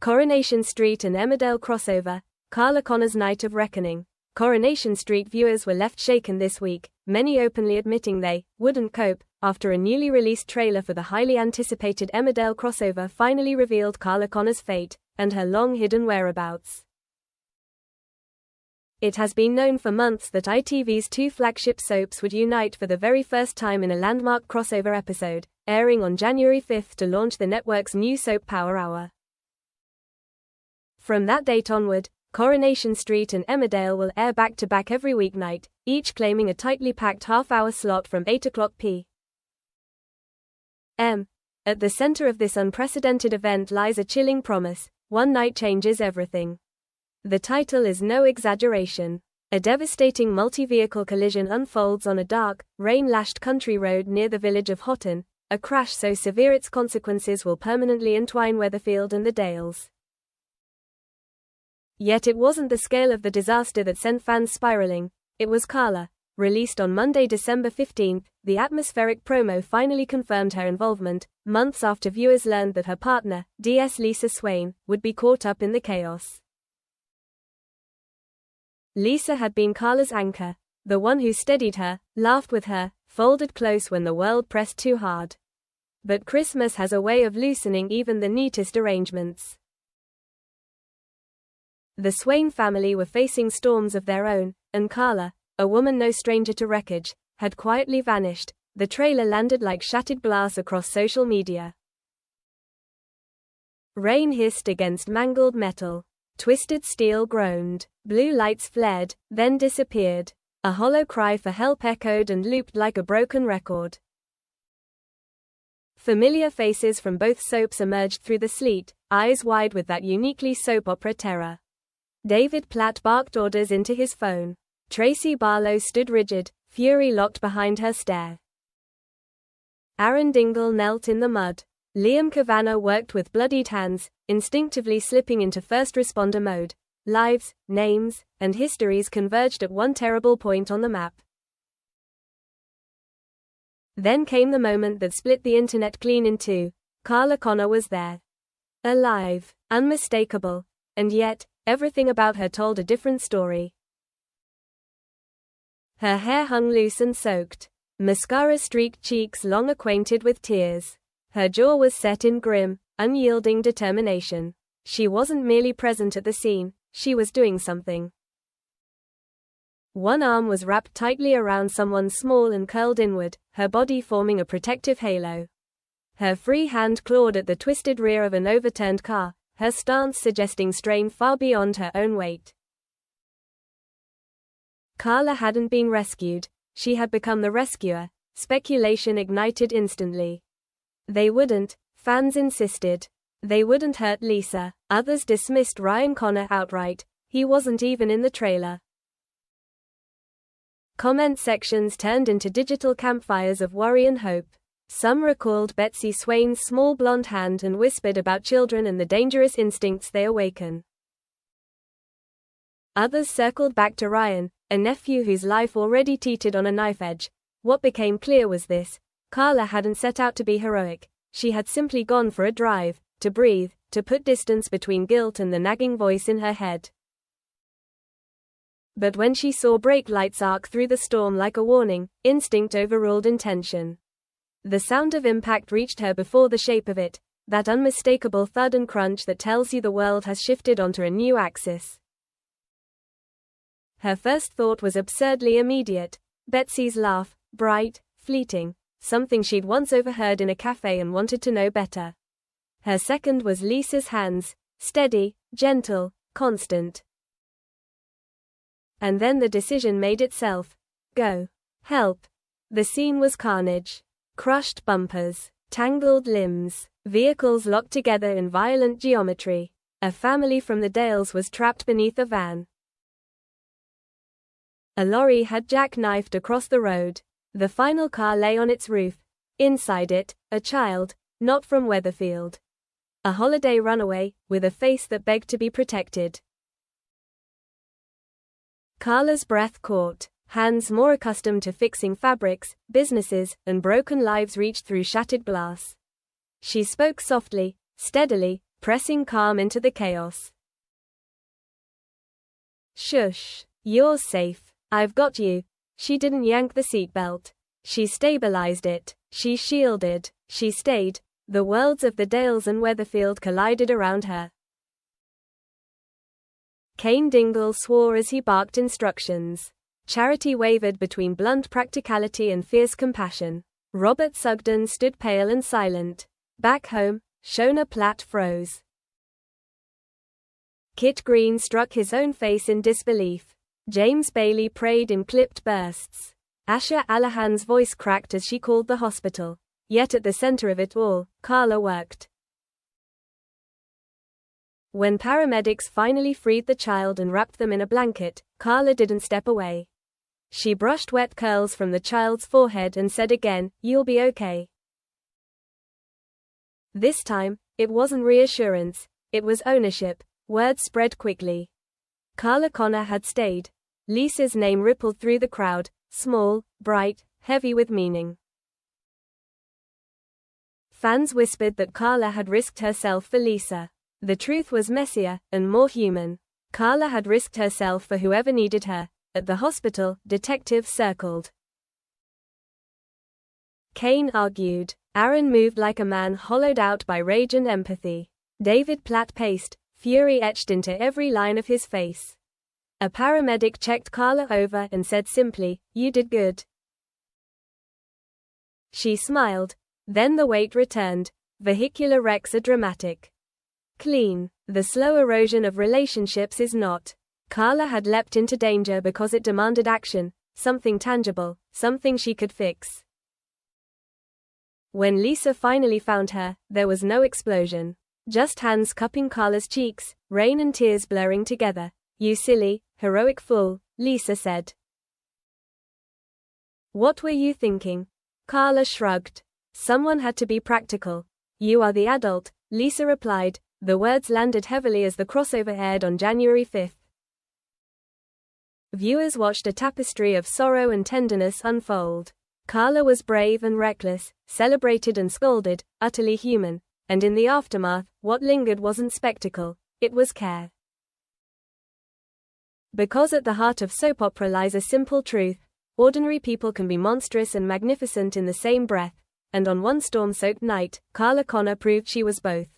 Coronation Street and Emmerdale crossover, Carla Connor's night of reckoning. Coronation Street viewers were left shaken this week, many openly admitting they wouldn't cope after a newly released trailer for the highly anticipated Emmerdale crossover finally revealed Carla Connor's fate and her long-hidden whereabouts. It has been known for months that ITV's two flagship soaps would unite for the very first time in a landmark crossover episode, airing on January 5 to launch the network's new soap Power Hour. From that date onward, Coronation Street and Emmerdale will air back-to-back every weeknight, each claiming a tightly packed half-hour slot from 8 o'clock p.m. At the center of this unprecedented event lies a chilling promise: one night changes everything. The title is no exaggeration. A devastating multi-vehicle collision unfolds on a dark, rain-lashed country road near the village of Houghton, a crash so severe its consequences will permanently entwine Weatherfield and the Dales. Yet it wasn't the scale of the disaster that sent fans spiraling, it was Carla. Released on Monday, December 15, the atmospheric promo finally confirmed her involvement, months after viewers learned that her partner, DS Lisa Swain, would be caught up in the chaos. Lisa had been Carla's anchor, the one who steadied her, laughed with her, folded close when the world pressed too hard. But Christmas has a way of loosening even the neatest arrangements. The Swain family were facing storms of their own, and Carla, a woman no stranger to wreckage, had quietly vanished. The trailer landed like shattered glass across social media. Rain hissed against mangled metal. Twisted steel groaned. Blue lights flared, then disappeared. A hollow cry for help echoed and looped like a broken record. Familiar faces from both soaps emerged through the sleet, eyes wide with that uniquely soap opera terror. David Platt barked orders into his phone. Tracy Barlow stood rigid, fury locked behind her stare. Aaron Dingle knelt in the mud. Liam Cavanagh worked with bloodied hands, instinctively slipping into first responder mode. Lives, names, and histories converged at one terrible point on the map. Then came the moment that split the internet clean in two. Carla Connor was there. Alive, unmistakable, and yet, everything about her told a different story. Her hair hung loose and soaked. Mascara-streaked cheeks long acquainted with tears. Her jaw was set in grim, unyielding determination. She wasn't merely present at the scene, she was doing something. One arm was wrapped tightly around someone small and curled inward, her body forming a protective halo. Her free hand clawed at the twisted rear of an overturned car, her stance suggesting strain far beyond her own weight. Carla hadn't been rescued, she had become the rescuer. Speculation ignited instantly. They wouldn't, fans insisted. They wouldn't hurt Lisa. Others dismissed Ryan Connor outright, he wasn't even in the trailer. Comment sections turned into digital campfires of worry and hope. Some recalled Betsy Swain's small blonde hand and whispered about children and the dangerous instincts they awaken. Others circled back to Ryan, a nephew whose life already teetered on a knife edge. What became clear was this: Carla hadn't set out to be heroic, she had simply gone for a drive, to breathe, to put distance between guilt and the nagging voice in her head. But when she saw brake lights arc through the storm like a warning, instinct overruled intention. The sound of impact reached her before the shape of it, that unmistakable thud and crunch that tells you the world has shifted onto a new axis. Her first thought was absurdly immediate: Betsy's laugh, bright, fleeting, something she'd once overheard in a cafe and wanted to know better. Her second was Lisa's hands, steady, gentle, constant. And then the decision made itself. Go. Help. The scene was carnage. Crushed bumpers, tangled limbs, vehicles locked together in violent geometry. A family from the Dales was trapped beneath a van. A lorry had jackknifed across the road. The final car lay on its roof. Inside it, a child, not from Weatherfield. A holiday runaway, with a face that begged to be protected. Carla's breath caught. Hands more accustomed to fixing fabrics, businesses, and broken lives reached through shattered glass. She spoke softly, steadily, pressing calm into the chaos. Shush. You're safe. I've got you. She didn't yank the seatbelt. She stabilized it. She shielded. She stayed. The worlds of the Dales and Weatherfield collided around her. Kane Dingle swore as he barked instructions. Charity wavered between blunt practicality and fierce compassion. Robert Sugden stood pale and silent. Back home, Shona Platt froze. Kit Green struck his own face in disbelief. James Bailey prayed in clipped bursts. Asha Allahan's voice cracked as she called the hospital. Yet at the center of it all, Carla worked. When paramedics finally freed the child and wrapped them in a blanket, Carla didn't step away. She brushed wet curls from the child's forehead and said again, "You'll be okay." This time, it wasn't reassurance, it was ownership. Words spread quickly. Carla Connor had stayed. Lisa's name rippled through the crowd, small, bright, heavy with meaning. Fans whispered that Carla had risked herself for Lisa. The truth was messier, and more human. Carla had risked herself for whoever needed her. At the hospital, detectives circled. Kane argued. Aaron moved like a man hollowed out by rage and empathy. David Platt paced, fury etched into every line of his face. A paramedic checked Carla over and said simply, "You did good." She smiled. Then the weight returned. Vehicular wrecks are dramatic. Clean. The slow erosion of relationships is not. Carla had leapt into danger because it demanded action, something tangible, something she could fix. When Lisa finally found her, there was no explosion. Just hands cupping Carla's cheeks, rain and tears blurring together. "You silly, heroic fool," Lisa said. "What were you thinking?" Carla shrugged. "Someone had to be practical." "You are the adult," Lisa replied. The words landed heavily as the crossover aired on January 5th. Viewers watched a tapestry of sorrow and tenderness unfold. Carla was brave and reckless, celebrated and scolded, utterly human. And in the aftermath, what lingered wasn't spectacle, it was care. Because at the heart of soap opera lies a simple truth: ordinary people can be monstrous and magnificent in the same breath. And on one storm-soaked night, Carla Connor proved she was both.